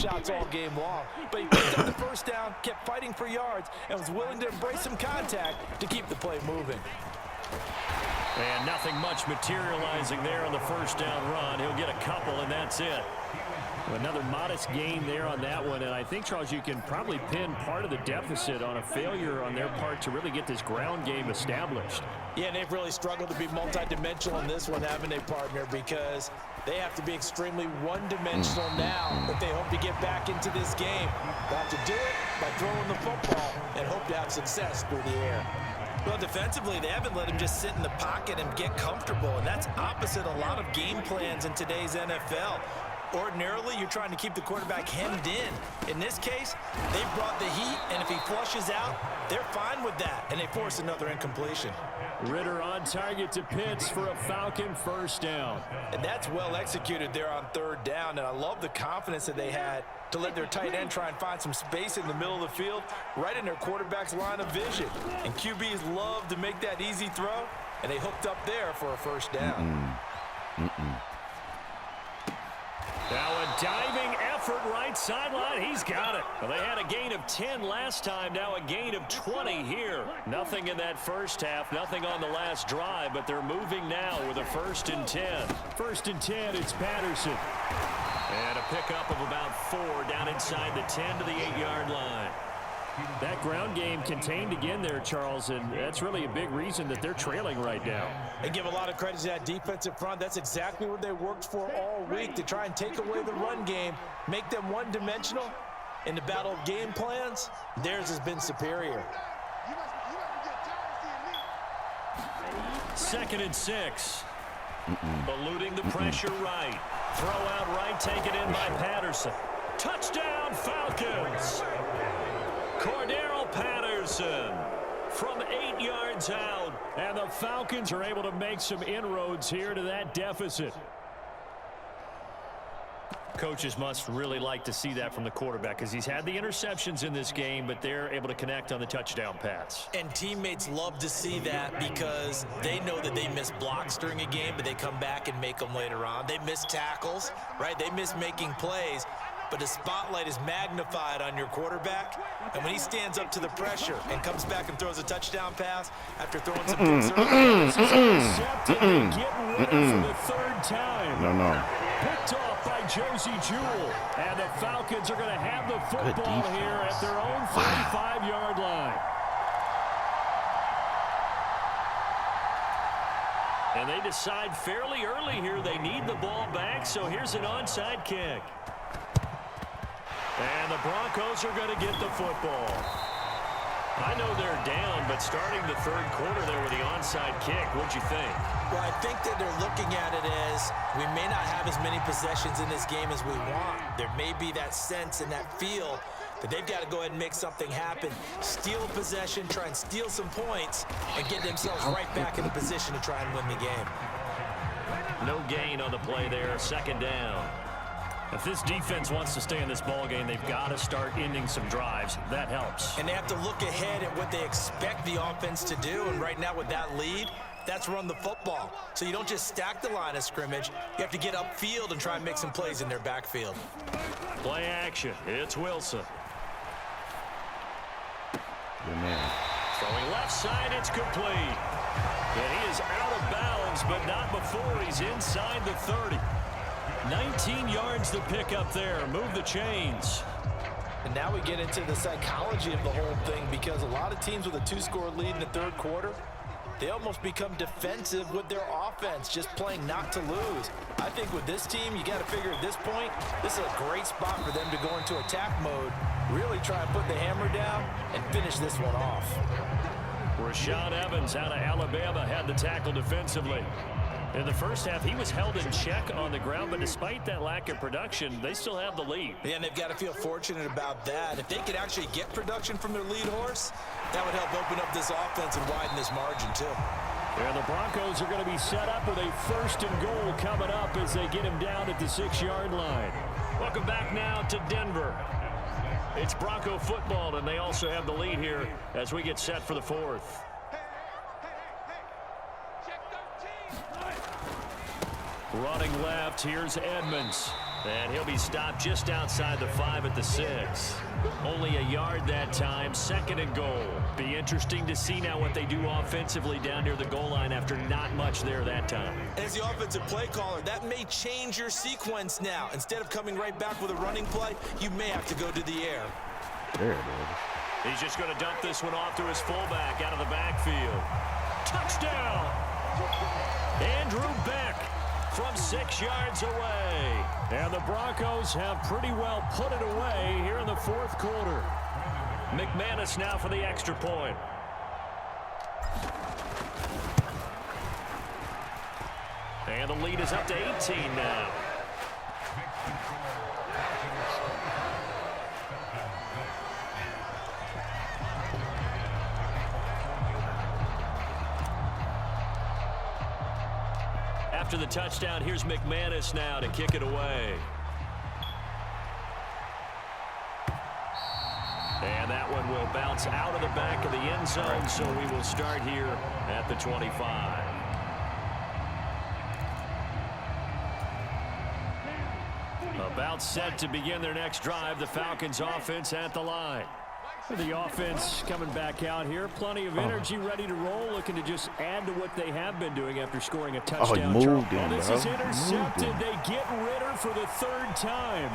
shots all game long. But he picked up the first down, kept fighting for yards, and was willing to embrace some contact to keep the play moving. And nothing much materializing there on the first down run. He'll get a couple, and that's it. Another modest gain there on that one, and I think, Charles, you can probably pin part of the deficit on a failure on their part to really get this ground game established. Yeah, and they've really struggled to be multidimensional in this one, haven't they, partner? Because they have to be extremely one-dimensional now if they hope to get back into this game. They'll have to do it by throwing the football and hope to have success through the air. Well, defensively, they haven't let him just sit in the pocket and get comfortable, and that's opposite a lot of game plans in today's NFL. Ordinarily, you're trying to keep the quarterback hemmed in. In this case, they brought the heat, and if he flushes out, they're fine with that, and they force another incompletion. Ritter on target to Pitts for a Falcon first down. And that's well executed there on third down, and I love the confidence that they had to let their tight end try and find some space in the middle of the field, right in their quarterback's line of vision. And QBs love to make that easy throw, and they hooked up there for a first down. Now a diving effort right sideline. He's got it. Well, they had a gain of 10 last time. Now a gain of 20 here. Nothing in that first half. Nothing on the last drive. But they're moving now with a 1st and 10. 1st and 10, it's Patterson. And a pickup of about 4 down inside the 10 to the 8-yard line. That ground game contained again there, Charles, and that's really a big reason that they're trailing right now. And give a lot of credit to that defensive front. That's exactly what they worked for all week, to try and take away the run game, make them one-dimensional. In the battle of game plans, theirs has been superior. 2nd and 6. Eluding the pressure right. Throw out right, taken in by Patterson. Touchdown, Falcons! Cordero Patterson from 8 yards out. And the Falcons are able to make some inroads here to that deficit. Coaches must really like to see that from the quarterback because he's had the interceptions in this game, but they're able to connect on the touchdown pass. And teammates love to see that because they know that they miss blocks during a game, but they come back and make them later on. They miss tackles, right? They miss making plays. But the spotlight is magnified on your quarterback, and when he stands up to the pressure and comes back and throws a touchdown pass after throwing some picks early, this is intercepted and getting rid of for the 3rd time. No. Picked off by Josie Jewell, and the Falcons are going to have the football here at their own 45-yard line. And they decide fairly early here they need the ball back, so here's an onside kick. And the Broncos are going to get the football. I know they're down, but starting the 3rd quarter there with the onside kick, what'd you think? Well, I think that they're looking at it as we may not have as many possessions in this game as we want. There may be that sense and that feel that they've got to go ahead and make something happen. Steal a possession, try and steal some points, and get themselves right back in the position to try and win the game. No gain on the play there, 2nd down. If this defense wants to stay in this ball game, they've got to start ending some drives. That helps. And they have to look ahead at what they expect the offense to do. And right now with that lead, that's run the football. So you don't just stack the line of scrimmage. You have to get upfield and try and make some plays in their backfield. Play action. It's Wilson. Good man. Throwing left side, it's complete. And he is out of bounds, but not before he's inside the 30. 19 yards to pick up there. Move the chains. And now we get into the psychology of the whole thing, because a lot of teams with a 2-score lead in the 3rd quarter, they almost become defensive with their offense, just playing not to lose. I think with this team, you got to figure at this point, this is a great spot for them to go into attack mode, really try and put the hammer down and finish this one off. Rashaan Evans out of Alabama had the tackle defensively. In the first half, he was held in check on the ground, but despite that lack of production, they still have the lead. Yeah, and they've got to feel fortunate about that. If they could actually get production from their lead horse, that would help open up this offense and widen this margin, too. And the Broncos are going to be set up with a 1st and goal coming up as they get him down at the 6-yard line. Welcome back now to Denver. It's Bronco football, and they also have the lead here as we get set for the 4th. Running left, here's Edmonds. And he'll be stopped just outside the 5 at the 6. Only a yard that time, 2nd and goal. Be interesting to see now what they do offensively down near the goal line after not much there that time. As the offensive play caller, that may change your sequence now. Instead of coming right back with a running play, you may have to go to the air. There it is. He's just going to dump this one off to his fullback out of the backfield. Touchdown! Andrew Beck from 6 yards away. And the Broncos have pretty well put it away here in the 4th quarter. McManus now for the extra point. And the lead is up to 18 now. After the touchdown, here's McManus now to kick it away. And that one will bounce out of the back of the end zone, so we will start here at the 25. About set to begin their next drive, the Falcons offense at the line. The offense coming back out here. Plenty of energy, ready to roll, looking to just add to what they have been doing after scoring a touchdown. This is intercepted. They get Ritter for the 3rd time.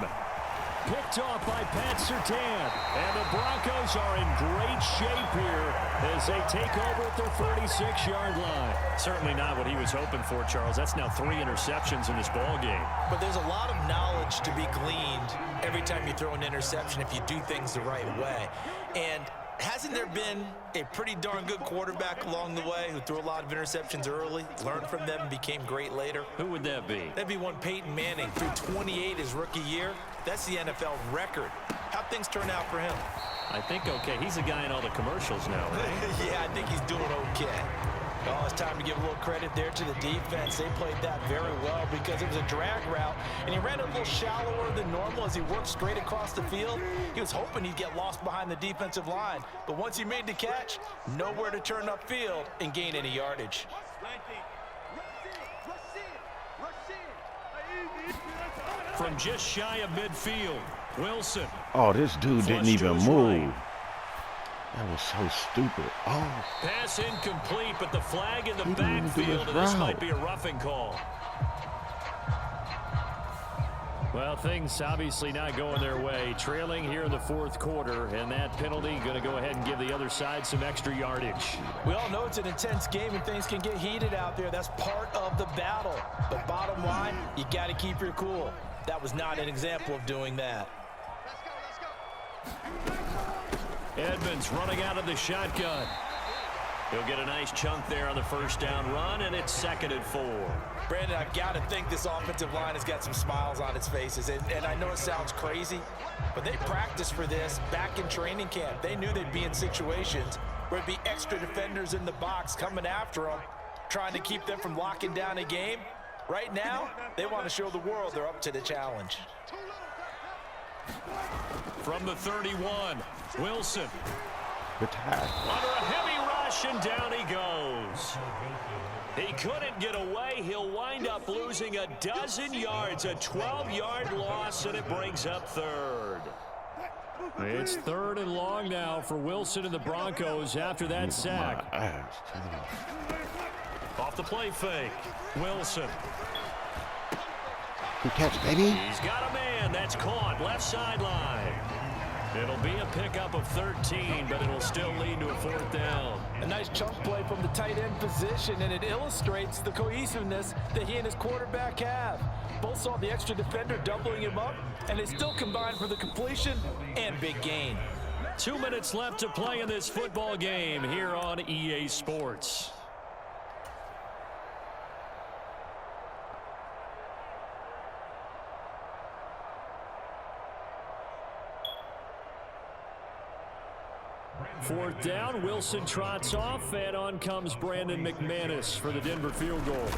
Picked off by Pat Surtain. And the Broncos are in great shape here as they take over at their 36-yard line. Certainly not what he was hoping for, Charles. That's now 3 interceptions in this ball game. But there's a lot of knowledge to be gleaned every time you throw an interception if you do things the right way. And hasn't there been a pretty darn good quarterback along the way who threw a lot of interceptions early, learned from them, and became great later? Who would that be? That'd be one Peyton Manning. Threw 28 his rookie year. That's the NFL record. How'd things turn out for him? I think okay. He's a guy in all the commercials now, right? Yeah, I think he's doing okay. Oh, it's time to give a little credit there to the defense. They played that very well because it was a drag route, and he ran a little shallower than normal as he worked straight across the field. He was hoping he'd get lost behind the defensive line, but once he made the catch, nowhere to turn upfield and gain any yardage. From just shy of midfield, Wilson. Oh, this dude didn't even move. Right. That was so stupid. Oh. Pass incomplete, but the flag in the backfield, and this might be a roughing call. Well, things obviously not going their way. Trailing here in the 4th quarter, and that penalty going to go ahead and give the other side some extra yardage. We all know it's an intense game and things can get heated out there. That's part of the battle. But bottom line, you got to keep your cool. That was not an example of doing that. Edmonds running out of the shotgun. He'll get a nice chunk there on the 1st down run, and it's 2nd and 4. Brandon, I've got to think this offensive line has got some smiles on its faces. And I know it sounds crazy, but they practiced for this back in training camp. They knew they'd be in situations where there'd be extra defenders in the box coming after them, trying to keep them from locking down a game. Right now, they want to show the world they're up to the challenge. From the 31, Wilson. Good tackle. Under a heavy rush, and down he goes. He couldn't get away. He'll wind up losing a dozen yards, a 12-yard loss, and it brings up 3rd. It's 3rd and long now for Wilson and the Broncos after that sack. Off the play fake, Wilson. Good catch, baby. He's got a man. That's caught. Left sideline. It'll be a pickup of 13, but it'll still lead to a 4th down. A nice chunk play from the tight end position, and it illustrates the cohesiveness that he and his quarterback have. Both saw the extra defender doubling him up, and they still combined for the completion and big gain. 2 minutes left to play in this football game here on EA Sports. Fourth down, Wilson trots off, and on comes Brandon McManus for the Denver field goal.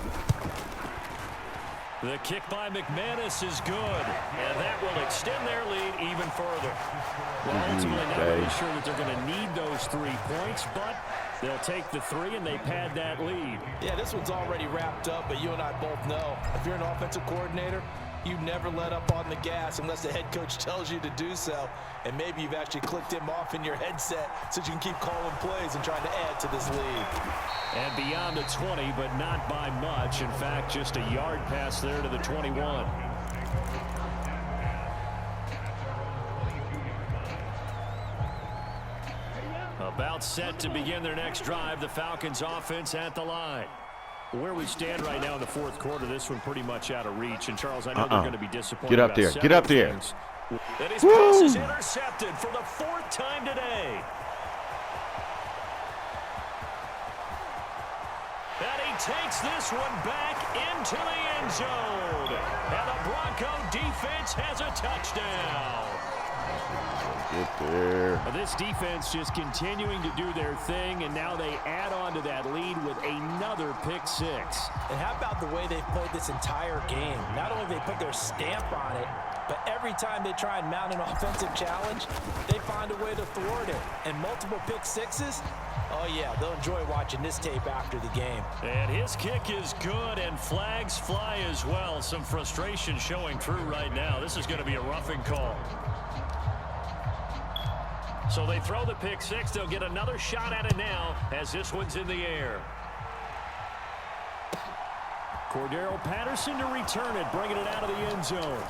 The kick by McManus is good, and that will extend their lead even further. Well, ultimately, not really sure that they're going to need those 3 points, but they'll take the 3, and they pad that lead. Yeah, this one's already wrapped up, but you and I both know if you're an offensive coordinator, You never let up on the gas unless the head coach tells you to do so. And maybe you've actually clicked him off in your headset so you can keep calling plays and trying to add to this lead. And beyond the 20, but not by much. In fact, just a yard pass there to the 21. About set to begin their next drive, the Falcons offense at the line. Where we stand right now in the fourth quarter, this one pretty much out of reach. And, Charles, I know they're going to be disappointed. Get up there. Get up there. And his pass is intercepted for the fourth time today. And he takes this one back into the end zone. And the Bronco defense has a touchdown. Get there. This defense just continuing to do their thing, and now they add on to that lead with another pick six. And how about the way they've played this entire game? Not only they put their stamp on it, but every time they try and mount an offensive challenge, they find a way to thwart it. And multiple pick sixes, oh yeah, they'll enjoy watching this tape after the game. And his kick is good, and flags fly as well. Some frustration showing through right now. This is going to be a roughing call. So they throw the pick six. They'll get another shot at it now as this one's in the air. Cordero Patterson to return it, bringing it out of the end zone.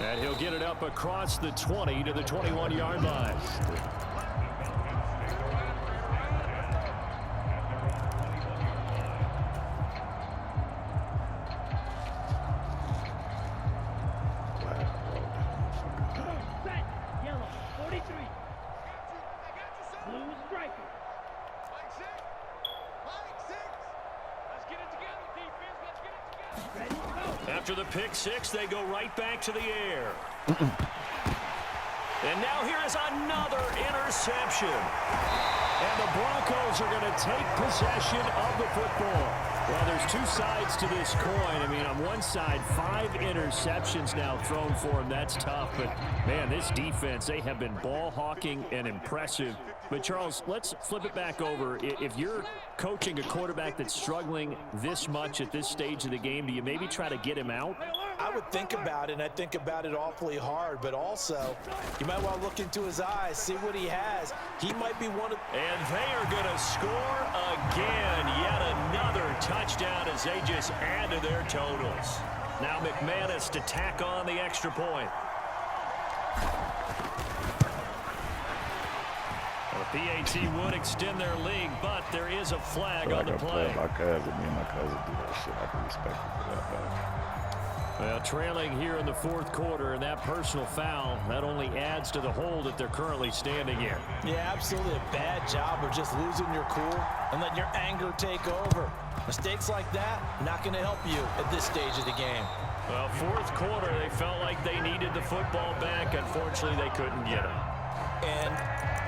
And he'll get it up across the 20 to the 21-yard line. After the pick six, they go right back to the air. And now here is another interception. And the Broncos are going to take possession of the football. Well, there's two sides to this coin. I mean, on one side, 5 interceptions now thrown for him. That's tough. But, man, this defense, they have been ball hawking and impressive. But, Charles, let's flip it back over. If you're coaching a quarterback that's struggling this much at this stage of the game, do you maybe try to get him out? I would think about it, and I think about it awfully hard. But also, you might want to look into his eyes, see what he has. He might be one of... And they are going to score again. Yet another touchdown as they just add to their totals. Now McManus to tack on the extra point. The PAT would extend their lead, but there is a flag on the play. My cousin, me and my cousin do that shit. I can respect him for that, man. Well, trailing here in the fourth quarter, and that personal foul, that only adds to the hole that they're currently standing in. Yeah, absolutely a bad job of just losing your cool and letting your anger take over. Mistakes like that, not going to help you at this stage of the game. Well, fourth quarter, they felt like they needed the football back. Unfortunately, they couldn't get it. And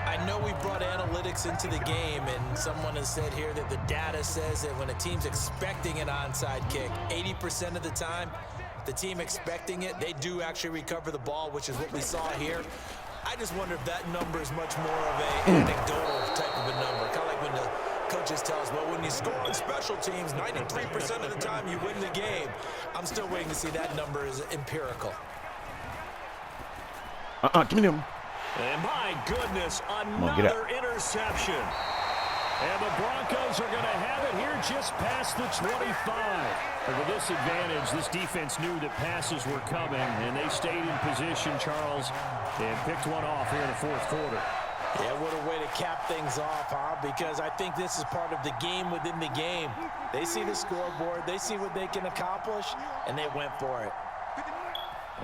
I know we brought analytics into the game, and someone has said here that the data says that when a team's expecting an onside kick, 80% of the time, the team expecting it, they do actually recover the ball, which is what we saw here. I just wonder if that number is much more of an anecdotal type of a number. Kind of like when the coaches tell us, well, when you score on special teams, 93% of the time you win the game. I'm still waiting to see that number is empirical. Give me them. And my goodness, another interception. And the Broncos are going to have it here just past the 25. And with this advantage, this defense knew that passes were coming, and they stayed in position, Charles, and picked one off here in the fourth quarter. Yeah, what a way to cap things off, huh? Because I think this is part of the game within the game. They see the scoreboard, they see what they can accomplish, and they went for it.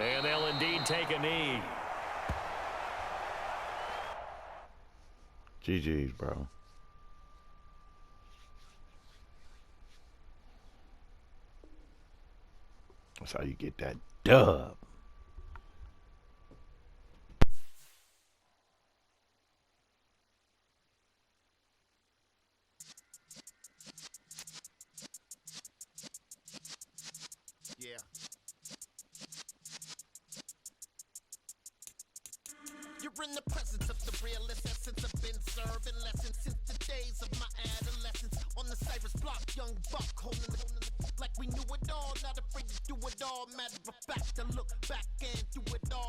And they'll indeed take a knee. GG's, bro. That's how you get that dub. Yeah. You're in the presence of the realest essence. I've been serving lessons since the days of my adolescence. On the Cypress block, young buck holding the like we knew it all. Not afraid to do it all. Matter of fact, to look back and do it all.